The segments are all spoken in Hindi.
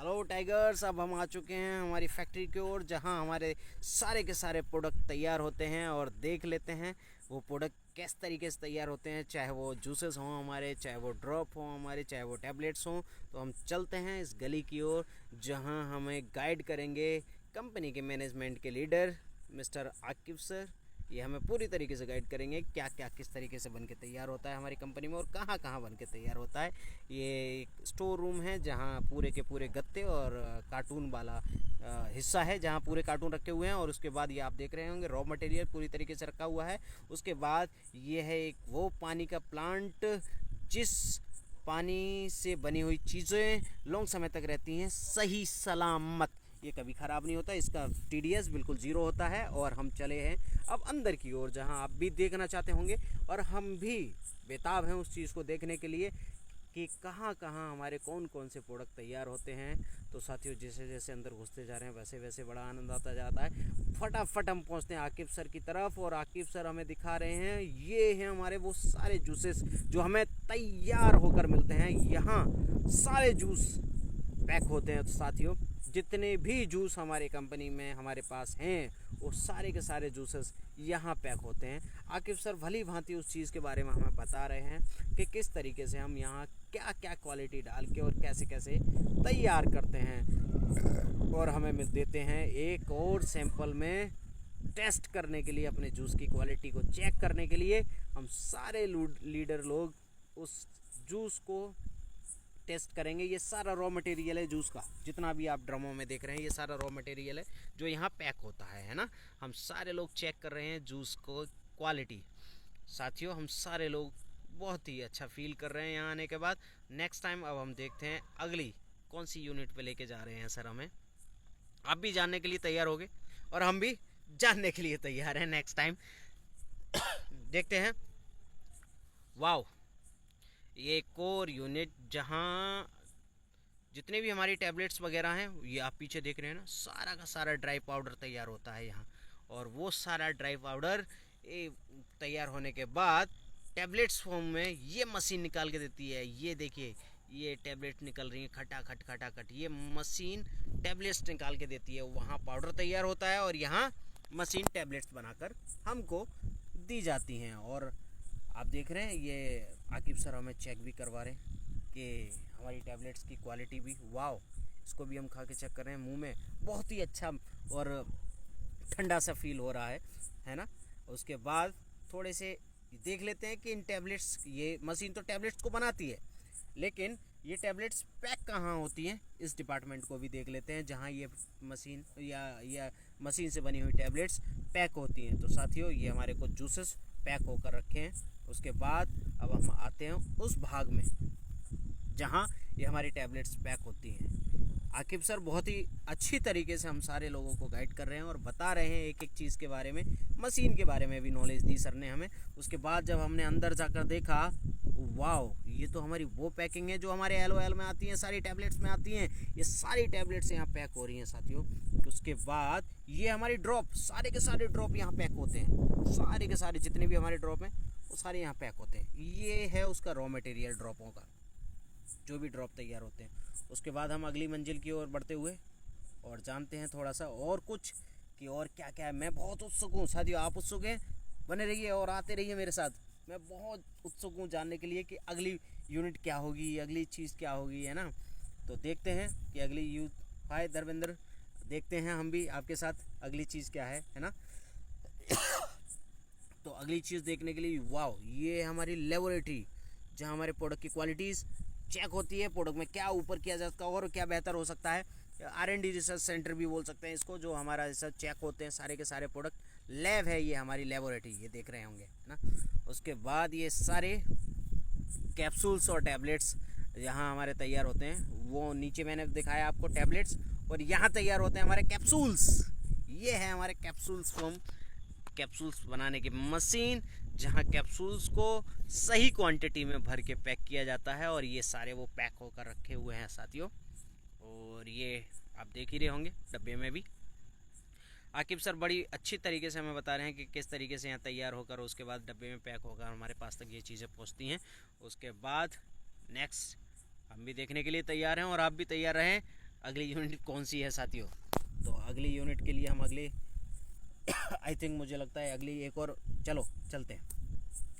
हेलो टाइगर्स, अब हम आ चुके हैं हमारी फैक्ट्री की ओर, जहां हमारे सारे के सारे प्रोडक्ट तैयार होते हैं और देख लेते हैं वो प्रोडक्ट किस तरीके से तैयार होते हैं। चाहे वो जूसेस हों हमारे, चाहे वो ड्रॉप हों हमारे, चाहे वो टैबलेट्स हों। तो हम चलते हैं इस गली की ओर, जहां हमें गाइड करेंगे कंपनी के मैनेजमेंट के लीडर मिस्टर आकिब सर। ये हमें पूरी तरीके से गाइड करेंगे क्या क्या किस तरीके से बन के तैयार होता है हमारी कंपनी में और कहाँ कहाँ बन के तैयार होता है। ये एक स्टोर रूम है जहाँ पूरे के पूरे गत्ते और कार्टून वाला हिस्सा है, जहाँ पूरे कार्टून रखे हुए हैं। और उसके बाद ये आप देख रहे होंगे रॉ मटेरियल पूरी तरीके से रखा हुआ है। उसके बाद ये है एक वो पानी का प्लांट जिस पानी से बनी हुई चीज़ें लॉन्ग समय तक रहती हैं सही सलामत। ये कभी ख़राब नहीं होता, इसका TDS बिल्कुल ज़ीरो होता है। और हम चले हैं अब अंदर की ओर, जहां आप भी देखना चाहते होंगे और हम भी बेताब हैं उस चीज़ को देखने के लिए कि कहाँ कहाँ हमारे कौन कौन से प्रोडक्ट तैयार होते हैं। तो साथियों, जैसे जैसे अंदर घुसते जा रहे हैं वैसे वैसे बड़ा आनंद आता जाता है। फटाफट हम पहुँचते हैं आकिब सर की तरफ और आकिब सर हमें दिखा रहे हैं ये हैं हमारे वो सारे जूसेस जो हमें तैयार होकर मिलते हैं। यहाँ सारे जूस पैक होते हैं। तो साथियों, जितने भी जूस हमारे कंपनी में हमारे पास हैं वो सारे के सारे जूसेस यहाँ पैक होते हैं। आकिब सर भली भांति उस चीज़ के बारे में हमें बता रहे हैं कि किस तरीके से हम यहाँ क्या क्या क्वालिटी डाल के और कैसे कैसे तैयार करते हैं। और हमें मिल देते हैं एक और सैंपल में टेस्ट करने के लिए, अपने जूस की क्वालिटी को चेक करने के लिए। हम सारे लीडर लोग उस जूस को टेस्ट करेंगे। ये सारा रॉ मटेरियल है जूस का, जितना भी आप ड्रमों में देख रहे हैं ये सारा रॉ मटेरियल है जो यहाँ पैक होता है ना। हम सारे लोग चेक कर रहे हैं जूस को क्वालिटी। साथियों, हम सारे लोग बहुत ही अच्छा फील कर रहे हैं यहाँ आने के बाद। नेक्स्ट टाइम अब हम देखते हैं अगली कौन सी यूनिट पे लेके जा रहे हैं सर हमें। आप भी जानने के लिए तैयार हो गए और हम भी जानने के लिए तैयार हैं। नेक्स्ट टाइम देखते हैं। वाओ, ये एक और यूनिट जहाँ जितने भी हमारी टैबलेट्स वगैरह हैं, ये आप पीछे देख रहे हैं ना, सारा का सारा ड्राई पाउडर तैयार होता है यहाँ। और वो सारा ड्राई पाउडर तैयार होने के बाद टैबलेट्स फॉर्म में ये मशीन निकाल के देती है। ये देखिए, ये टैबलेट निकल रही है खटाखट खटाखट। ये मशीन टैबलेट्स निकाल के देती है, वहाँ पाउडर तैयार होता है और यहाँ मशीन टैबलेट्स बनाकर हमको दी जाती हैं। और आप देख रहे हैं ये आकिब सर हमें चेक भी करवा रहे हैं कि हमारी टैबलेट्स की क्वालिटी भी। वाओ, इसको भी हम खा के चेक कर रहे हैं। मुंह में बहुत ही अच्छा और ठंडा सा फील हो रहा है ना। उसके बाद थोड़े से देख लेते हैं कि इन टैबलेट्स, ये मशीन तो टैबलेट्स को बनाती है लेकिन ये टैबलेट्स पैक कहाँ होती हैं, इस डिपार्टमेंट को भी देख लेते हैं जहाँ ये मशीन या मशीन से बनी हुई टैबलेट्स पैक होती हैं। तो साथियों, ये हमारे कुछ जूसेस पैक होकर रखे हैं। उसके बाद अब हम आते हैं उस भाग में जहाँ ये हमारी टैबलेट्स पैक होती हैं। आकिब सर बहुत ही अच्छी तरीके से हम सारे लोगों को गाइड कर रहे हैं और बता रहे हैं एक एक चीज़ के बारे में। मशीन के बारे में भी नॉलेज दी सर ने हमें। उसके बाद जब हमने अंदर जाकर देखा, वाओ, ये तो हमारी वो पैकिंग है जो हमारे LOL में आती हैं, सारी टैबलेट्स में आती हैं। ये सारी टैबलेट्स यहाँ पैक हो रही हैं साथियों। उसके बाद ये हमारी ड्रॉप, सारे के सारे ड्रॉप यहाँ पैक होते हैं। सारे के सारे जितने भी हमारे ड्रॉप हैं वो सारे यहाँ पैक होते हैं। ये है उसका रॉ मटेरियल ड्रॉपों का, जो भी ड्रॉप तैयार होते हैं। उसके बाद हम अगली मंजिल की ओर बढ़ते हुए और जानते हैं थोड़ा सा और कुछ कि और क्या क्या है। मैं बहुत उत्सुक हूँ साथियों, आप उत्सुक हैं? बने रहिए और आते रहिए मेरे साथ। मैं बहुत उत्सुक हूँ जानने के लिए कि अगली यूनिट क्या होगी, अगली चीज़ क्या होगी, है ना। तो देखते हैं कि अगली हाय धर्मेंद्र, देखते हैं हम भी आपके साथ अगली चीज़ क्या है ना। तो अगली चीज़ देखने के लिए, वाओ, ये हमारी लेबोरेटरी जहाँ हमारे प्रोडक्ट की क्वालिटीज़ चेक होती है। प्रोडक्ट में क्या ऊपर किया जा सकता है और क्या बेहतर हो सकता है। R&D रिसर्च सेंटर भी बोल सकते हैं इसको, जो हमारा रिसर्च चेक होते हैं सारे के सारे प्रोडक्ट। लैब है ये हमारी लेबोरेटरी, ये देख रहे होंगे ना। उसके बाद ये सारे कैप्सूल्स और टैबलेट्स यहाँ हमारे तैयार होते हैं। वो नीचे मैंने दिखाया आपको टैबलेट्स, और यहाँ तैयार होते हैं हमारे कैप्सूल्स। ये है हमारे कैप्सूल्स फॉर्म, कैप्सूल्स बनाने की मशीन, जहाँ कैप्सूल्स को सही क्वांटिटी में भर के पैक किया जाता है। और ये सारे वो पैक होकर रखे हुए हैं साथियों। और ये आप देख ही रहे होंगे डब्बे में भी। आकिब सर बड़ी अच्छी तरीके से हमें बता रहे हैं कि किस तरीके से यहाँ तैयार होकर उसके बाद डब्बे में पैक होकर हमारे पास तक ये चीज़ें पहुँचती हैं। उसके बाद नेक्स्ट हम भी देखने के लिए तैयार हैं और आप भी तैयार रहें। अगली यूनिट कौन सी है साथियों। तो अगली यूनिट के लिए हम अगले आई थिंक मुझे लगता है अगली एक और चलते हैं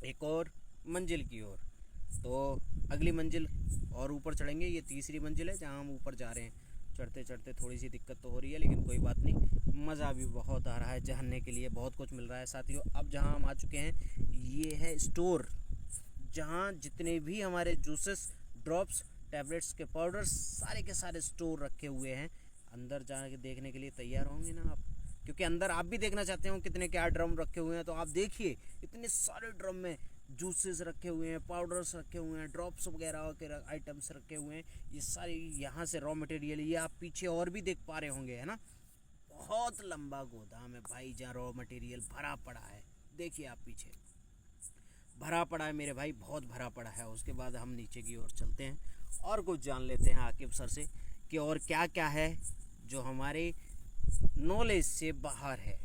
एक और मंजिल की ओर। तो अगली मंजिल और ऊपर चढ़ेंगे, ये तीसरी मंजिल है जहाँ हम ऊपर जा रहे हैं। चढ़ते चढ़ते थोड़ी सी दिक्कत तो हो रही है, लेकिन कोई बात नहीं, मज़ा भी बहुत आ रहा है, चढ़ने के लिए बहुत कुछ मिल रहा है साथियों। अब जहाँ हम आ चुके हैं ये है स्टोर, जहाँ जितने भी हमारे जूसेस, ड्रॉप्स, टैबलेट्स के पाउडर्स सारे के सारे स्टोर रखे हुए हैं। अंदर जाके देखने के लिए तैयार होंगे ना आप, क्योंकि अंदर आप भी देखना चाहते हो कितने क्या ड्रम रखे हुए हैं। तो आप देखिए इतने सारे ड्रम में जूसेस रखे हुए हैं, पाउडर्स रखे हुए हैं, ड्रॉप्स वगैरह के आइटम्स रखे हुए हैं। ये सारी यहाँ से रॉ मटेरियल, ये आप पीछे और भी देख पा रहे होंगे, है ना। बहुत लंबा गोदाम है भाई, जहाँ रॉ मटेरियल भरा पड़ा है। देखिए आप पीछे भरा पड़ा है मेरे भाई, बहुत भरा पड़ा है। उसके बाद हम नीचे की ओर चलते हैं और कुछ जान लेते हैं आकिब सर से कि और क्या क्या है जो हमारे नॉलेज से बाहर है।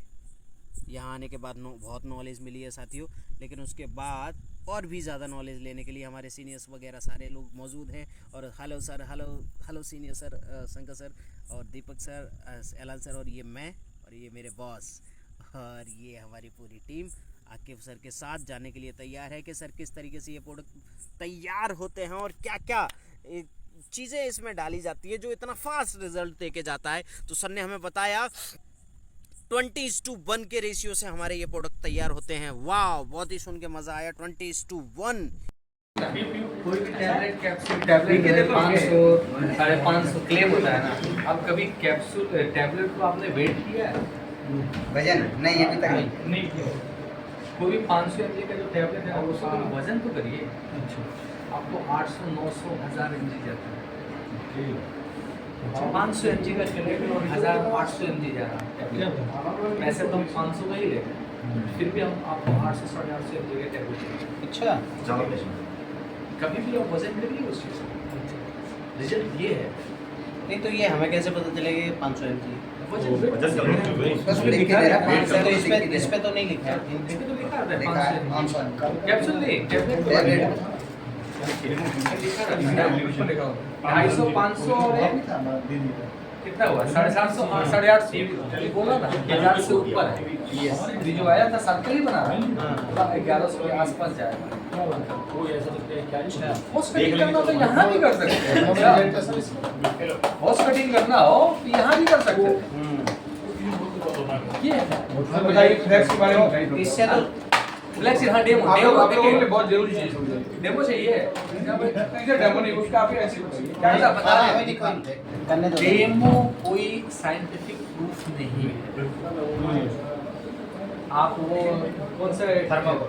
यहाँ आने के बाद बहुत नॉलेज मिली है साथियों, लेकिन उसके बाद और भी ज़्यादा नॉलेज लेने के लिए हमारे सीनियर्स वगैरह सारे लोग मौजूद हैं। और hello sir, hello senior sir, Shankar sir और दीपक सर, एलान सर, और ये मैं और ये मेरे बॉस और ये हमारी पूरी टीम आकिब सर के साथ जाने के लिए तैयार है कि सर किस तरीके से ये प्रोडक्ट तैयार होते हैं और क्या क्या चीज़ें इसमें डाली जाती है जो इतना फास्ट रिजल्ट दे के जाता है। तो सर ने हमें बताया 20:1 के रेशियो से हमारे ये प्रोडक्ट तैयार होते हैं। वाह, बहुत ही सुन के मज़ा आया। 20:1 कोई भी टैबलेट कैप्सूल टैबलेट 500 550 क्लेम होता है ना। अब कभी कैप्सूल टैबलेट को आपने वेट किया है? वजन नहीं अभी तक नहीं। कोई भी 500 mg का जो टैबलेट है उसको कभी वजन तो करिए। आपको 800 900 1000 mg जाता है। 500 mg का टैबलेट और 1800 mg जा रहा है। वैसे तो हम 500 का ही ले रहे हैं, फिर भी हम आपको 800 850 mg का टैबलेट। अच्छा, कभी भी आप वजन करिए उस चीज़ का, रिजल्ट ये है। नहीं तो ये हमें कैसे पता चलेगा 500 mg इस पे तो नहीं लिखा है। इस पे तो लिखा है लिखा है 500 कैप्सूल नहीं, टैबलेट लिखा रहता है 250 500 और कितना हुआ 750 850 बोला ना, 1000 से ऊपर है। ये जो आया था सर्कल ही बना रहा है, 1100 के आसपास जाएगा। हॉस कटिंग करना हो तो यहाँ भी कर सकते हैं। हॉस कटिंग करना हो तो यहाँ भी कर सकते हैं। ये इससे तो फ्लेक्स हाँ डेमो बहुत जरूरी चीज डेमो चाहिए। डेमो नहीं उसका आप ऐसे क्या बता रहे हैं। डेमो कोई साइंटिफिक प्रूफ नहीं है। आप वो कौन सा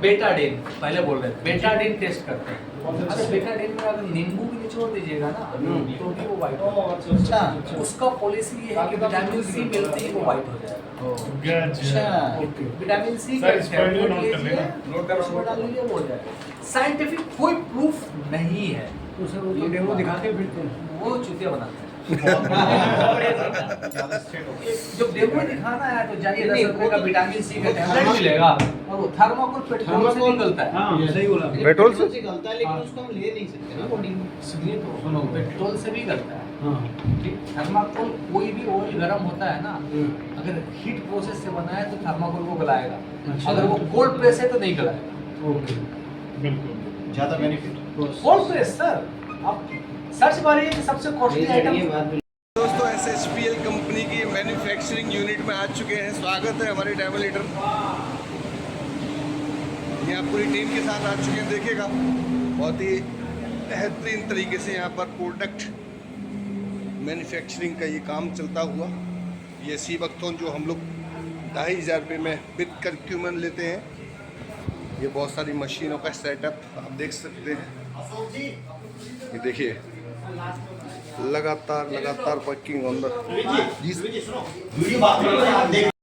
बेटाडीन पहले बोल रहे हैं, बेटाडीन टेस्ट करते हैं। अगर बेटाडीन में अगर नींबू भी निचोड़ दीजिएगा ना तो भी वो वाइट हो जाएगा। अच्छा, उसका पॉलिसी ये है कि विटामिन सी मिलती है वो वाइट हो जाएगा। अच्छा, विटामिन सी का उसमें डाल लीजिए वो हो जाएगा। साइंटिफिक कोई प्रूफ नहीं है। तो सर वो डेमो दिखाते फिरते हैं, वो चूतिया बनाते हैं। जब डेमो दिखाना है तो जाइए 10 रुपए का विटामिन सी का टैबलेट मिलेगा और वो थर्मोकोल पेट्रोल से निकलता है। हां सही बोला, पेट्रोल से निकलता है, लेकिन उसको हम ले नहीं सकते ना बॉडी में, इसलिए तो सुनो पेट्रोल से भी करता है। हां ठीक, थर्माकोल कोई भी ऑयल गर्म होता है ना, अगर हीट प्रोसेस से बना है तो थर्माकोल को गलाएगा। अगर वो कोल्ड प्रेस है तो नहीं गलाएगा। ओके, बिल्कुल ज्यादा बेनिफिट कोल्ड प्रेस। सर आप सर्च मारिए कि सबसे कॉस्टली आइटम। दोस्तों SHPL कंपनी की मैन्युफैक्चरिंग यूनिट में आ चुके हैं। स्वागत है हमारे डेमो लीडर, यहाँ पूरी टीम के साथ आ चुके हैं। देखिएगा बहुत ही बेहतरीन तरीके से यहाँ पर प्रोडक्ट मैन्युफैक्चरिंग का ये काम चलता हुआ। ये सीबकथोन जो हम लोग 2500 रुपये में विद कर्क्यूमन लेते हैं। ये बहुत सारी मशीनों का सेटअप आप देख सकते हैं। ये देखिए लगातार वर्किंग ऑन द